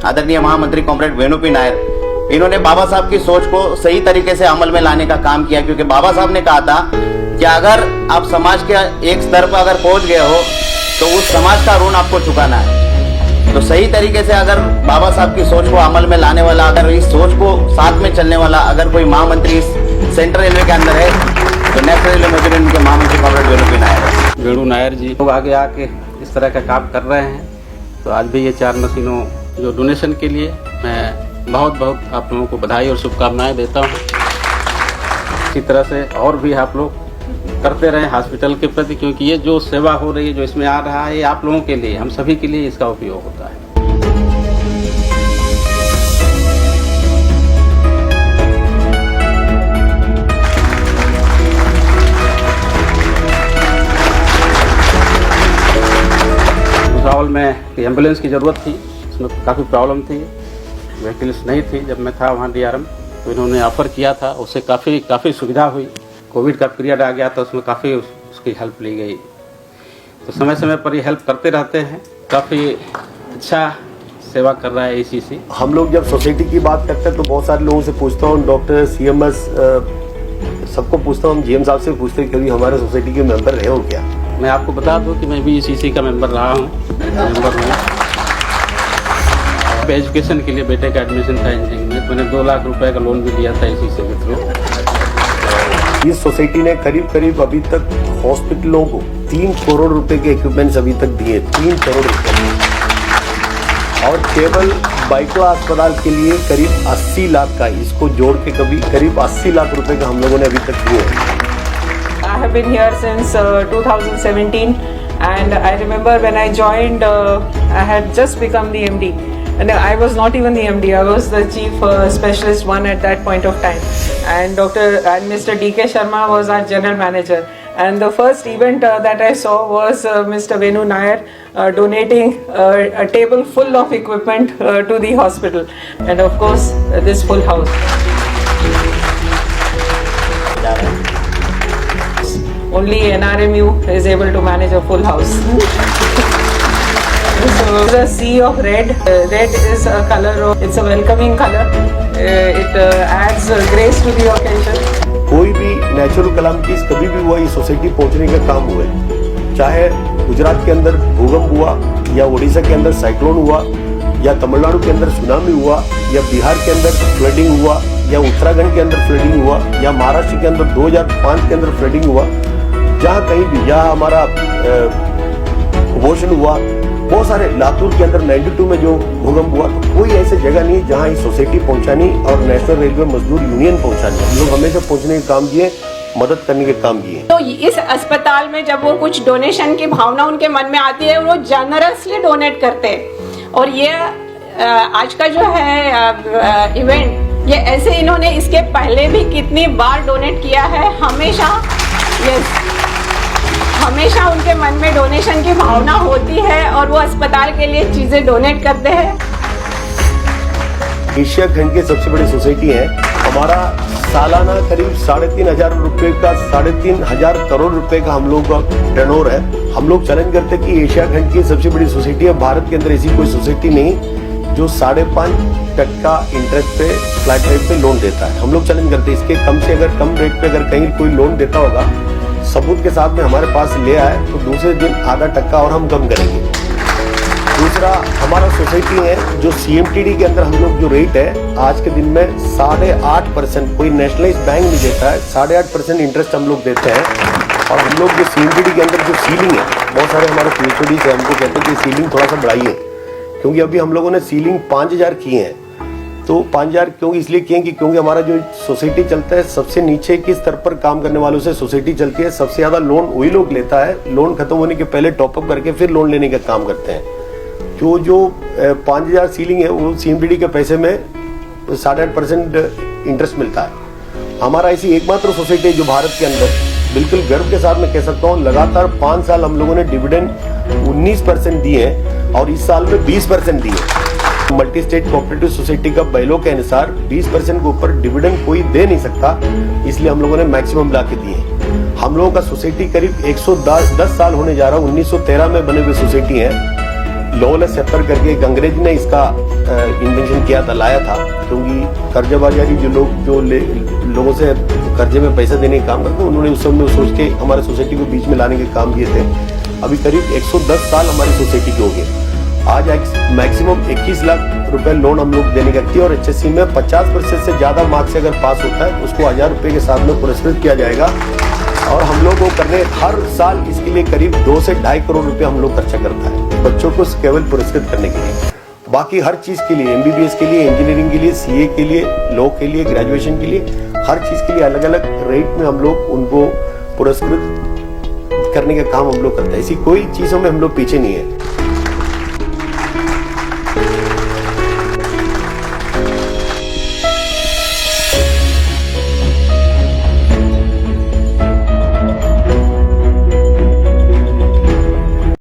आदरणीय महामंत्री कॉमरेड वेणु पी नायर, इन्होंने बाबा साहब की सोच को सही तरीके से अमल में लाने का काम किया। क्योंकि बाबा साहब ने कहा था कि अगर आप समाज के एक स्तर पर अगर पहुंच गए हो तो उस समाज का ऋण आपको चुकाना है। तो सही तरीके से अगर बाबा साहब की सोच को अमल में लाने वाला, अगर इस सोच को साथ में चलने वाला अगर कोई महामंत्री इस सेंट्रल रेलवे के अंदर है तो नेशनल रेलवे मजदूर यूनियन के महामंत्री कॉमरेड वेणु नायर जी लोग आगे आके इस तरह का काम कर रहे हैं। तो आज भी ये 4 मशीनों जो डोनेशन के लिए मैं बहुत बहुत आप लोगों को बधाई और शुभकामनाएं देता हूँ। इसी तरह से और भी आप लोग करते रहें हॉस्पिटल के प्रति, क्योंकि ये जो सेवा हो रही है, जो इसमें आ रहा है, ये आप लोगों के लिए, हम सभी के लिए इसका उपयोग होता है। भुसावल में एम्बुलेंस की ज़रूरत थी, उसमें काफ़ी प्रॉब्लम थी, व्हीकल्स नहीं थी। जब मैं था वहाँ डीआरएम तो इन्होंने ऑफ़र किया था, उससे काफ़ी सुविधा हुई। कोविड का पीरियड आ गया तो उसमें काफ़ी उसकी हेल्प ली गई। तो समय समय पर ये हेल्प करते रहते हैं, काफ़ी अच्छा सेवा कर रहा है एसीसी। हम लोग जब सोसाइटी की बात करते हैं तो बहुत सारे लोगों से पूछता हूँ, डॉक्टर सीएमएस सबको पूछता हूँ, जीएम साहब से पूछते हैं कभी हमारे सोसाइटी के मेंबर रहे हो क्या। मैं आपको बता दूं कि मैं भी एसीसी का मेंबर रहा हूँ। एजुकेशन के लिए बेटे का एडमिशन था इंजीनियरिंग में, मैंने 2 लाख रुपए का लोन भी लिया था एसीसी के थ्रू। इस सोसाइटी ने करीब अभी तक हॉस्पिटलों को 3 करोड़ रुपए के इक्विपमेंट्स अभी तक दिए, 3 करोड़ रुपए। और केवल बाइकला अस्पताल के लिए करीब 80 लाख का, इसको जोड़ के करीब 80 लाख रुपए का हम लोगों ने अभी तक दिए। I have been here since 2017, and I remember when I joined, I had just become the MD. And I was not even the MD, I was the chief specialist one at that point of time. And Mr. DK Sharma was our general manager. And the first event that I saw was Mr. Venu Nair donating a table full of equipment to the hospital. And of course, this full house. Only NRMU is able to manage a full house. So the sea of red. Red is a color of, it's a welcoming color. It adds grace to the occasion. कोई भी natural calamities कभी भी हुआ, ये society पहुंचने का काम हुआ है। चाहे गुजरात के अंदर भूकंप हुआ, या उड़ीसा के अंदर साइक्लोन हुआ, या तमिलनाडु के अंदर सुनामी हुआ, या बिहार के अंदर फ्लडिंग हुआ, या उत्तराखंड के अंदर फ्लडिंग हुआ, या महाराष्ट्र के अंदर 2005 के अंदर फ्लडिंग हुआ, जहाँ कहीं भी, जहाँ हमारा कुपोषण हुआ, बहुत सारे लातूर के अंदर 92 में जो भूकंप हुआ, तो कोई ऐसी जगह नहीं जहाँ ये सोसाइटी पहुंचानी और नेशनल रेलवे मजदूर यूनियन पहुंचानी। हम लोग हमेशा पहुंचने के काम किए, मदद करने के काम किए। तो इस अस्पताल में जब वो कुछ डोनेशन की भावना उनके मन में आती है, वो जनरसली डोनेट करते हैं। और ये आज का जो है इवेंट, ये ऐसे इन्होंने इसके पहले भी कितनी बार डोनेट किया है। हमेशा उनके मन में डोनेशन की भावना होती है और वो अस्पताल के लिए चीजें डोनेट करते हैं। एशिया खंड की सबसे बड़ी सोसाइटी है। हमारा सालाना करीब 3,500 रुपए का, 3,500 करोड़ रुपए का हम लोग का टर्नओवर है। हम लोग चैलेंज करते हैं कि एशिया खंड की सबसे बड़ी सोसाइटी है। भारत के अंदर ऐसी कोई सोसाइटी नहीं जो 5.5% इंटरेस्ट पे फ्लैट रेट पे लोन देता है। हम लोग चैलेंज करते हैं, इसके कम से अगर कम रेट पे अगर कहीं कोई लोन देता होगा, सबूत के साथ में हमारे पास ले आए, तो दूसरे दिन ½ और हम कम करेंगे। दूसरा, हमारा सोसाइटी है जो CMTD के अंदर हम लोग जो रेट है आज के दिन में 8.5%, कोई नेशनलाइज बैंक नहीं देता है, 8.5% इंटरेस्ट हम लोग देते हैं। और हम लोग जो CMTD के अंदर जो सीलिंग है, बहुत सारे हमारे PhD से हमको कहते हैं कि सीलिंग थोड़ा सा बढ़ाइए, क्योंकि अभी हम लोगों ने सीलिंग 5,000 की है। तो 5,000 क्यों इसलिए किए कि क्योंकि हमारा जो सोसाइटी चलता है, सबसे नीचे के स्तर पर काम करने वालों से सोसाइटी चलती है। सबसे ज्यादा लोन वही लोग लेता है, लोन खत्म होने के पहले टॉपअप करके फिर लोन लेने का काम करते हैं। जो 5,000 सीलिंग है, वो CMTD के पैसे में 8.5% इंटरेस्ट मिलता है। हमारा ऐसी एकमात्र सोसाइटी है जो भारत के अंदर, बिल्कुल गर्व के साथ मैं कह सकता हूँ, लगातार 5 साल हम लोगों ने डिविडेंड 19% दिए हैं और इस साल में 20% दिए। मल्टी स्टेट कोऑपरेटिव सोसाइटी का बैलो के अनुसार 20% के ऊपर डिविडेंड कोई दे नहीं सकता, इसलिए हम लोगों ने मैक्सिमम ला के दिए। हम लोगों का सोसाइटी करीब 110 साल होने जा रहा है। 1913 में बने हुए सोसाइटी है। लॉलेस सेक्टर करके एक अंग्रेज ने इसका इन्वेंशन किया था, लाया था, क्योंकि कर्जा बाजारी जो लोगों से कर्जे में पैसा देने का काम करते हैं, उन्होंने उस समय सोच के हमारे सोसाइटी को बीच में लाने के काम किए थे। अभी करीब 110 साल हमारी सोसाइटी के हो गए। आज मैक्सिमम 21 लाख रुपए लोन हम लोग देने का किया और HSC में 50% से ज्यादा मार्क्स से अगर पास होता है तो उसको 1000 रुपए के साथ में पुरस्कृत किया जाएगा। और हम लोग वो करने हर साल इसके लिए करीब 2 से 2.5 करोड़ रुपए हम लोग खर्चा करता है बच्चों को केवल पुरस्कृत करने के लिए। बाकी हर चीज के लिए, MBBS के लिए, इंजीनियरिंग के लिए, CA के लिए, लॉ के लिए, ग्रेजुएशन के लिए, हर चीज के लिए अलग अलग रेट में हम लोग उनको पुरस्कृत करने का काम हम लोग करते हैं। ऐसी कोई चीजों में हम लोग पीछे नहीं है।